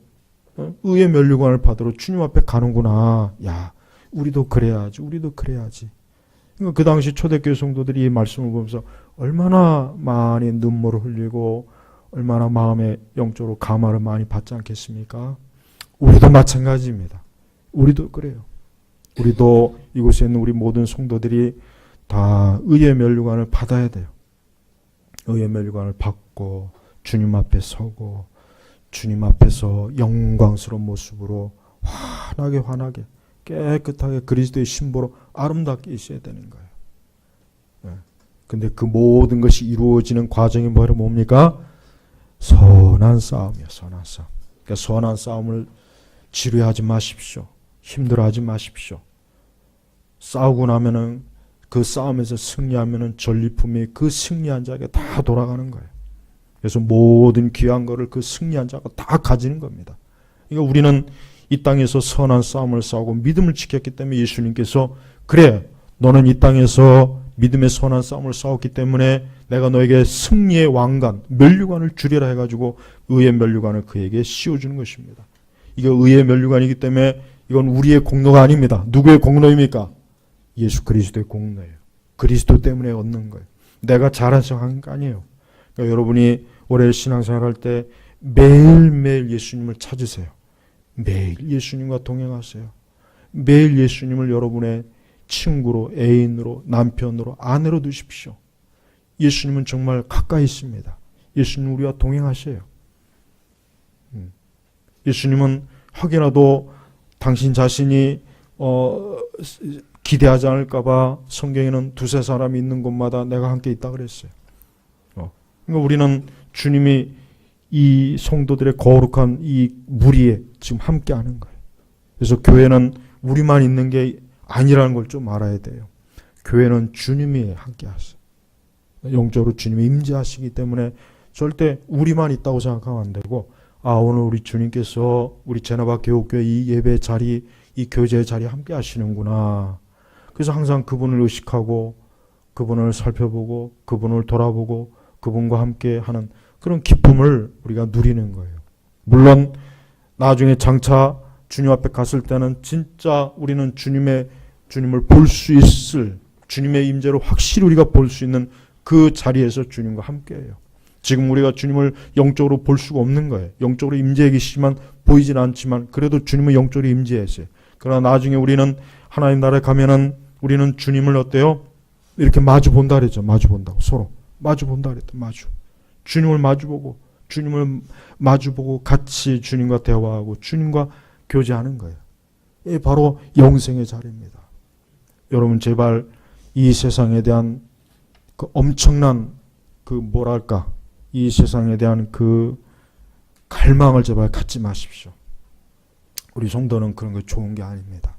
의의 면류관을 받으러 주님 앞에 가는구나. 야, 우리도 그래야지. 그러니까 그 당시 초대교회 성도들이 이 말씀을 보면서 얼마나 많이 눈물을 흘리고 얼마나 마음에 영적으로 감화를 많이 받지 않겠습니까? 우리도 마찬가지입니다. 우리도 그래요. 우리도 이곳에 있는 우리 모든 성도들이 다 의의 면류관을 받아야 돼요. 의의 면류관을 받고 주님 앞에 서고 주님 앞에서 영광스러운 모습으로 환하게 깨끗하게 그리스도의 신보로 아름답게 있어야 되는 거예요. 근데 그 모든 것이 이루어지는 과정이 뭡니까? 선한 싸움이에요. 선한 싸움. 그러니까 선한 싸움을 지루해하지 마십시오. 힘들어하지 마십시오. 싸우고 나면은 그 싸움에서 승리하면은 전리품이 그 승리한 자에게 다 돌아가는 거예요. 그래서 모든 귀한 거를 그 승리한 자가 다 가지는 겁니다. 그러니까 우리는 이 땅에서 선한 싸움을 싸우고 믿음을 지켰기 때문에 예수님께서 그래 너는 이 땅에서 믿음의 선한 싸움을 싸웠기 때문에 내가 너에게 승리의 왕관, 면류관을 주리라 해가지고 의의 면류관을 그에게 씌워주는 것입니다. 이거 의의 면류관이기 때문에 이건 우리의 공로가 아닙니다. 누구의 공로입니까? 예수 그리스도의 공로예요. 그리스도 때문에 얻는 거예요. 내가 잘해서 한 거 아니에요. 그러니까 여러분이 올해 신앙생활 할 때 매일매일 예수님을 찾으세요. 매일 예수님과 동행하세요. 매일 예수님을 여러분의 친구로, 애인으로, 남편으로, 아내로 두십시오. 예수님은 정말 가까이 있습니다. 예수님은 우리와 동행하세요. 예수님은 혹여라도 당신 자신이 기대하지 않을까봐 성경에는 두세 사람이 있는 곳마다 내가 함께 있다 그랬어요. 그러니까 우리는 주님이 이 성도들의 거룩한 이 무리에 지금 함께하는 거예요. 그래서 교회는 우리만 있는 게 아니라는 걸 좀 알아야 돼요. 교회는 주님이 함께하세요. 영적으로 주님이 임재하시기 때문에 절대 우리만 있다고 생각하면 안 되고, 오늘 우리 주님께서 우리 제나바 교육교회 이 예배 자리, 이 교제의 자리에 함께 하시는구나. 그래서 항상 그분을 의식하고 그분을 살펴보고 그분을 돌아보고 그분과 함께 하는 그런 기쁨을 우리가 누리는 거예요. 물론 나중에 장차 주님 앞에 갔을 때는 진짜 우리는 주님을 볼 수 있을, 주님의 임재로 확실히 우리가 볼 수 있는 그 자리에서 주님과 함께해요. 지금 우리가 주님을 영적으로 볼 수가 없는 거예요. 영적으로 임재해 계시지만 보이진 않지만 그래도 주님은 영적으로 임재했어요. 그러나 나중에 우리는 하나님 나라에 가면은 우리는 주님을 어때요? 이렇게 마주 본다 그랬죠. 마주 본다고. 서로 마주 본다 그랬다. 마주. 주님을 마주보고 같이 주님과 대화하고 주님과 교제하는 거예요. 이게 바로 영생의 자리입니다. 여러분 제발 이 세상에 대한 그 엄청난 이 세상에 대한 그 갈망을 제발 갖지 마십시오. 우리 성도는 그런 거 좋은 게 아닙니다.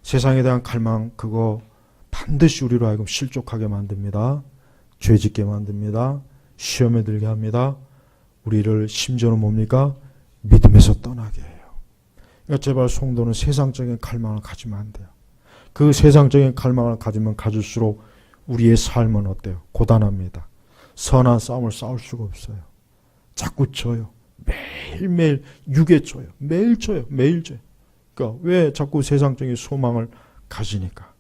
세상에 대한 갈망 그거 반드시 우리로 하여금 실족하게 만듭니다. 죄짓게 만듭니다. 시험에 들게 합니다. 우리를 심지어는 뭡니까? 믿음에서 떠나게 해요. 그러니까 제발 성도는 세상적인 갈망을 가지면 안 돼요. 그 세상적인 갈망을 가지면 가질수록 우리의 삶은 어때요? 고단합니다. 선한 싸움을 싸울 수가 없어요. 자꾸 져요. 매일매일 육에 져요. 매일 져요. 그러니까 왜 자꾸 세상적인 소망을 가지니까.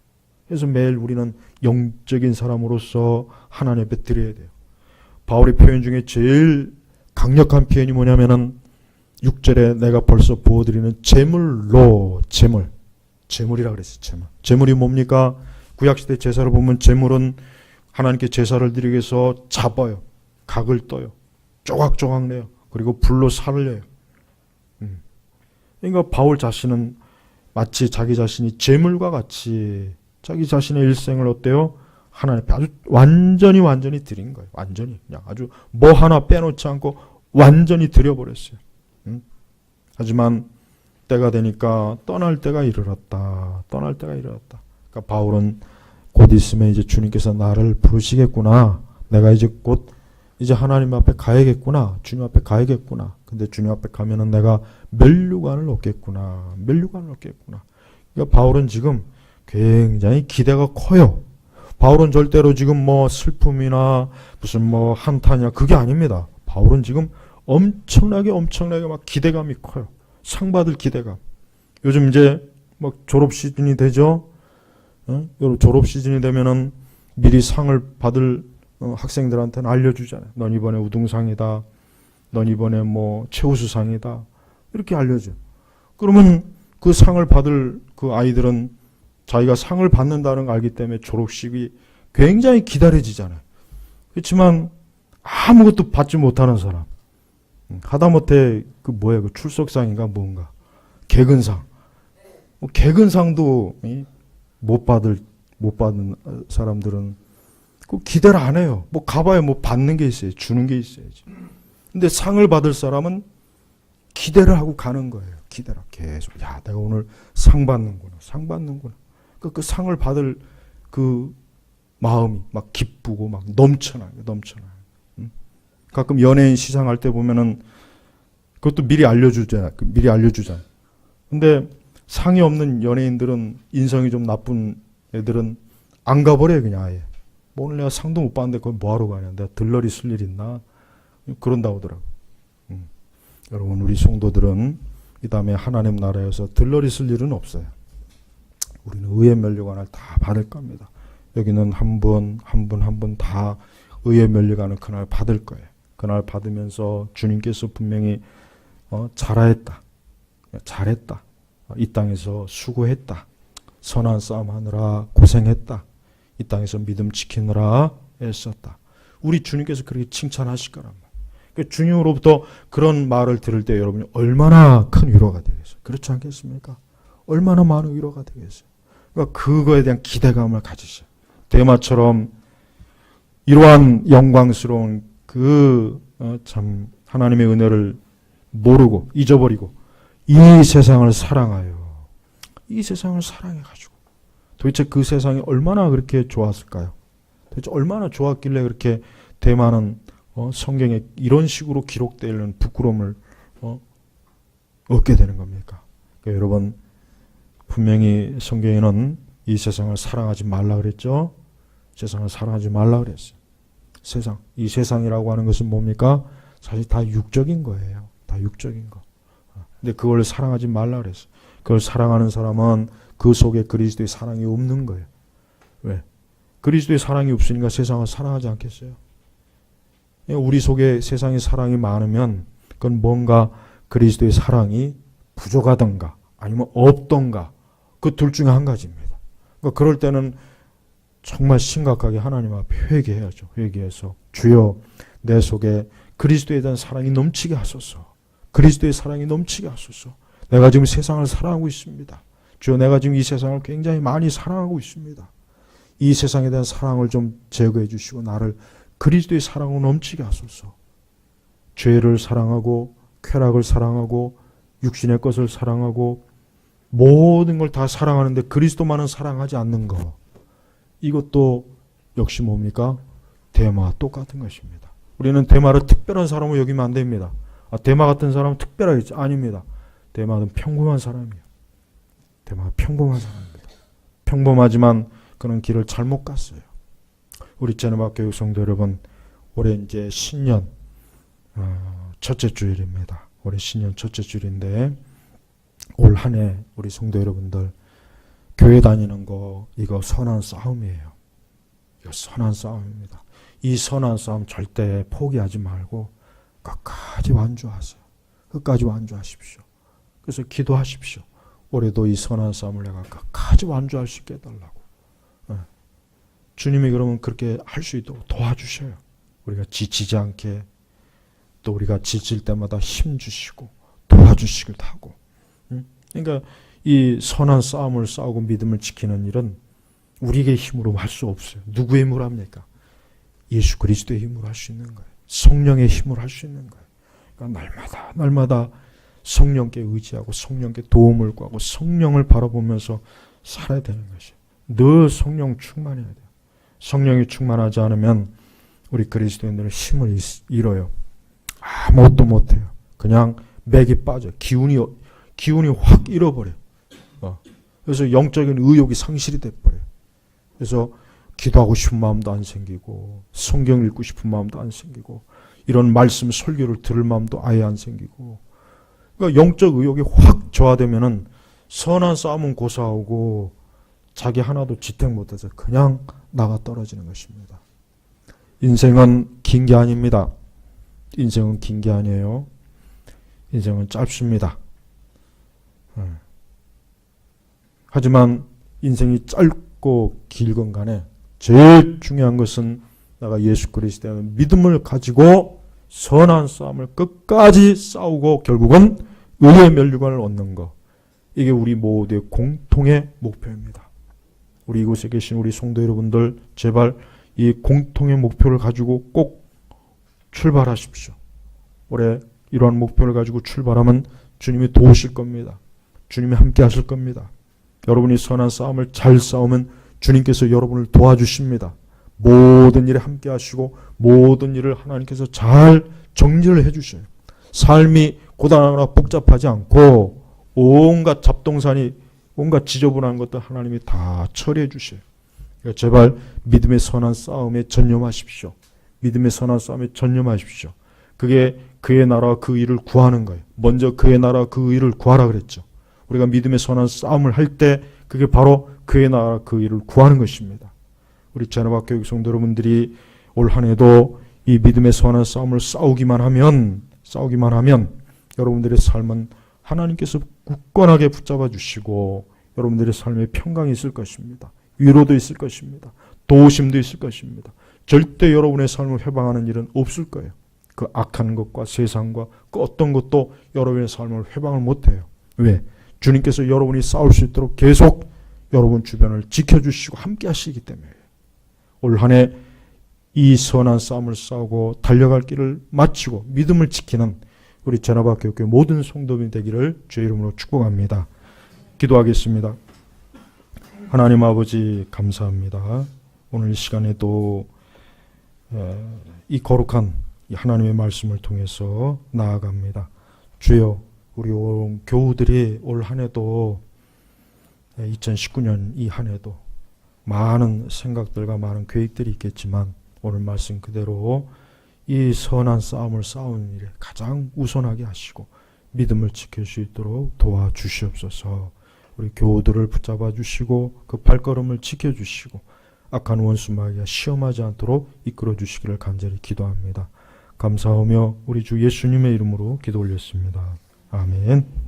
그래서 매일 우리는 영적인 사람으로서 하나님 앞에 드려야 돼요. 바울의 표현 중에 제일 강력한 표현이 뭐냐면은 6절에 내가 벌써 부어드리는 제물이라 그랬어요. 제물이 뭡니까? 구약시대 제사를 보면 제물은 하나님께 제사를 드리기 위해서 잡아요. 각을 떠요. 조각조각 내요. 그리고 불로 살을 내요. 그러니까 바울 자신은 마치 자기 자신이 제물과 같이 자기 자신의 일생을 어때요? 하나님 앞에 아주 완전히 드린 거예요. 완전히 그냥 아주 뭐 하나 빼놓지 않고 완전히 드려버렸어요. 하지만 때가 되니까 떠날 때가 이르렀다. 그러니까 바울은 곧 있으면 이제 주님께서 나를 부르시겠구나. 내가 이제 곧 이제 하나님 앞에 가야겠구나. 주님 앞에 가야겠구나. 근데 주님 앞에 가면은 내가 면류관을 얻겠구나. 그러니까 바울은 지금 굉장히 기대가 커요. 바울은 절대로 지금 뭐 슬픔이나 무슨 뭐 한탄이나 그게 아닙니다. 바울은 지금 엄청나게 막 기대감이 커요. 상 받을 기대감. 요즘 이제 막 졸업 시즌이 되죠. 졸업 시즌이 되면은 미리 상을 받을 학생들한테는 알려주잖아요. 넌 이번에 우등상이다. 넌 이번에 뭐 최우수상이다. 이렇게 알려줘. 그러면 그 상을 받을 그 아이들은 자기가 상을 받는다는 걸 알기 때문에 졸업식이 굉장히 기다려지잖아요. 그렇지만 아무것도 받지 못하는 사람, 하다못해 그 출석상인가 뭔가 개근상, 개근상도 못 받는 사람들은 그 기대를 안 해요. 뭐 가봐야 뭐 받는 게 있어요. 주는 게 있어야지. 근데 상을 받을 사람은 기대를 하고 가는 거예요. 기대를 계속. 야, 내가 오늘 상 받는구나. 그 상을 받을 그 마음이 막 기쁘고 막 넘쳐나요. 가끔 연예인 시상할 때 보면은 그것도 미리 알려주잖아. 근데 상이 없는 연예인들은, 인성이 좀 나쁜 애들은 안 가버려요, 그냥 아예. 뭐 오늘 내가 상도 못 받는데 그걸 뭐하러 가냐. 내가 들러리 쓸 일 있나? 그런다고 하더라고. 여러분, 우리 성도들은 이 다음에 하나님 나라에서 들러리 쓸 일은 없어요. 우리는 의의 면류관을 다 받을 겁니다. 여기는 한 분 다 의의 면류관을 그날 받을 거예요. 그날 받으면서 주님께서 분명히 잘했다. 이 땅에서 수고했다. 선한 싸움 하느라 고생했다. 이 땅에서 믿음 지키느라 애썼다. 우리 주님께서 그렇게 칭찬하실 거란 말이에요. 그러니까 주님으로부터 그런 말을 들을 때 여러분이 얼마나 큰 위로가 되겠어요. 그렇지 않겠습니까? 얼마나 많은 위로가 되겠어요. 그러니까 그거에 대한 기대감을 가지셔요. 대마처럼 이러한 영광스러운 참 하나님의 은혜를 모르고 잊어버리고 이 세상을 사랑하여 이 세상을 사랑해가지고 도대체 그 세상이 얼마나 그렇게 좋았을까요? 도대체 얼마나 좋았길래 그렇게 대만은 성경에 이런 식으로 기록되어 있는 부끄러움을 얻게 되는 겁니까? 그러니까 여러분, 분명히 성경에는 이 세상을 사랑하지 말라 그랬죠? 세상을 사랑하지 말라 그랬어요. 이 세상이라고 하는 것은 뭡니까? 사실 다 육적인 거예요. 다 육적인 거. 근데 그걸 사랑하지 말라 그랬어요. 그걸 사랑하는 사람은 그 속에 그리스도의 사랑이 없는 거예요. 왜? 그리스도의 사랑이 없으니까 세상을 사랑하지 않겠어요? 우리 속에 세상의 사랑이 많으면 그건 뭔가 그리스도의 사랑이 부족하던가 아니면 없던가 그 둘 중에 한 가지입니다. 그러니까 그럴 때는 정말 심각하게 하나님 앞에 회개해야죠. 회개해서 주여 내 속에 그리스도에 대한 사랑이 넘치게 하소서. 그리스도의 사랑이 넘치게 하소서. 내가 지금 세상을 사랑하고 있습니다. 주여 내가 지금 이 세상을 굉장히 많이 사랑하고 있습니다. 이 세상에 대한 사랑을 좀 제거해 주시고 나를 그리스도의 사랑으로 넘치게 하소서. 죄를 사랑하고 쾌락을 사랑하고 육신의 것을 사랑하고 모든 걸 다 사랑하는데 그리스도만은 사랑하지 않는 것. 이것도 역시 뭡니까? 대마와 똑같은 것입니다. 우리는 대마를 특별한 사람으로 여기면 안 됩니다. 대마 같은 사람은 특별하겠지? 아닙니다. 대마는 평범한 사람이에요. 대마가 평범한 사람입니다. 평범하지만 그는 길을 잘못 갔어요. 우리 제네바 성도 여러분, 올해 이제 신년 첫째 주일입니다. 올해 신년 첫째 주일인데 올 한 해 우리 성도 여러분들 교회 다니는 거 이거 선한 싸움이에요. 이거 선한 싸움입니다. 이 선한 싸움 절대 포기하지 말고 끝까지 완주하세요. 끝까지 완주하십시오. 그래서 기도하십시오. 올해도 이 선한 싸움을 내가 끝까지 완주할 수 있게 해달라고. 주님이 그러면 그렇게 할 수 있도록 도와주셔요. 우리가 지치지 않게, 또 우리가 지칠 때마다 힘 주시고 도와주시기도 하고. 그러니까 이 선한 싸움을 싸우고 믿음을 지키는 일은 우리의 힘으로 할 수 없어요. 누구의 힘으로 합니까? 예수 그리스도의 힘으로 할 수 있는 거예요. 성령의 힘으로 할 수 있는 거예요. 그러니까 날마다 성령께 의지하고 성령께 도움을 구하고 성령을 바라보면서 살아야 되는 것이에요. 늘 성령 충만해야 돼요. 성령이 충만하지 않으면 우리 그리스도인들은 힘을 잃어요. 아무것도 못해요. 그냥 맥이 빠져. 기운이 확 잃어버려요. 그래서 영적인 의욕이 상실이 돼버려요. 그래서 기도하고 싶은 마음도 안 생기고 성경 읽고 싶은 마음도 안 생기고 이런 말씀 설교를 들을 마음도 아예 안 생기고, 그러니까 영적 의욕이 확 저하되면은 선한 싸움은 고사하고 자기 하나도 지탱 못해서 그냥 나가 떨어지는 것입니다. 인생은 긴 게 아닙니다. 인생은 긴 게 아니에요. 인생은 짧습니다. 하지만 인생이 짧고 길건 간에 제일 중요한 것은 내가 예수 그리스도의 믿음을 가지고 선한 싸움을 끝까지 싸우고 결국은 의의 면류관을 얻는 것. 이게 우리 모두의 공통의 목표입니다. 우리 이곳에 계신 우리 성도 여러분들 제발 이 공통의 목표를 가지고 꼭 출발하십시오. 올해 이러한 목표를 가지고 출발하면 주님이 도우실 겁니다. 주님이 함께 하실 겁니다. 여러분이 선한 싸움을 잘 싸우면 주님께서 여러분을 도와주십니다. 모든 일에 함께 하시고 모든 일을 하나님께서 잘 정리를 해주셔요. 삶이 고단하거나 복잡하지 않고 온갖 잡동사니 온갖 지저분한 것들 하나님이 다 처리해 주셔요. 제발 믿음의 선한 싸움에 전념하십시오. 믿음의 선한 싸움에 전념하십시오. 그게 그의 나라와 그 의를 구하는 거예요. 먼저 그의 나라와 그 의를 구하라 그랬죠. 우리가 믿음의 선한 싸움을 할 때 그게 바로 그의 나라와 그 의를 구하는 것입니다. 우리 제노박 교육 성도 여러분들이 올 한 해도 이 믿음의 선한 싸움을 싸우기만 하면 여러분들의 삶은 하나님께서 굳건하게 붙잡아 주시고 여러분들의 삶에 평강이 있을 것입니다. 위로도 있을 것입니다. 도우심도 있을 것입니다. 절대 여러분의 삶을 회방하는 일은 없을 거예요. 그 악한 것과 세상과 그 어떤 것도 여러분의 삶을 회방을 못해요. 왜? 주님께서 여러분이 싸울 수 있도록 계속 여러분 주변을 지켜주시고 함께 하시기 때문에 올 한 해 이 선한 싸움을 싸우고 달려갈 길을 마치고 믿음을 지키는 우리 제나바 교회 모든 성도님 되기를 주의 이름으로 축복합니다. 기도하겠습니다. 하나님 아버지 감사합니다. 오늘 이 시간에도 이 거룩한 하나님의 말씀을 통해서 나아갑니다. 주여, 우리 교우들이 올 한 해도 2019년 이 한 해도 많은 생각들과 많은 계획들이 있겠지만 오늘 말씀 그대로 이 선한 싸움을 싸우는 일에 가장 우선하게 하시고 믿음을 지킬 수 있도록 도와주시옵소서. 우리 교우들을 붙잡아 주시고 그 발걸음을 지켜주시고 악한 원수 마귀가 시험하지 않도록 이끌어 주시기를 간절히 기도합니다. 감사하며 우리 주 예수님의 이름으로 기도 올렸습니다. 아멘.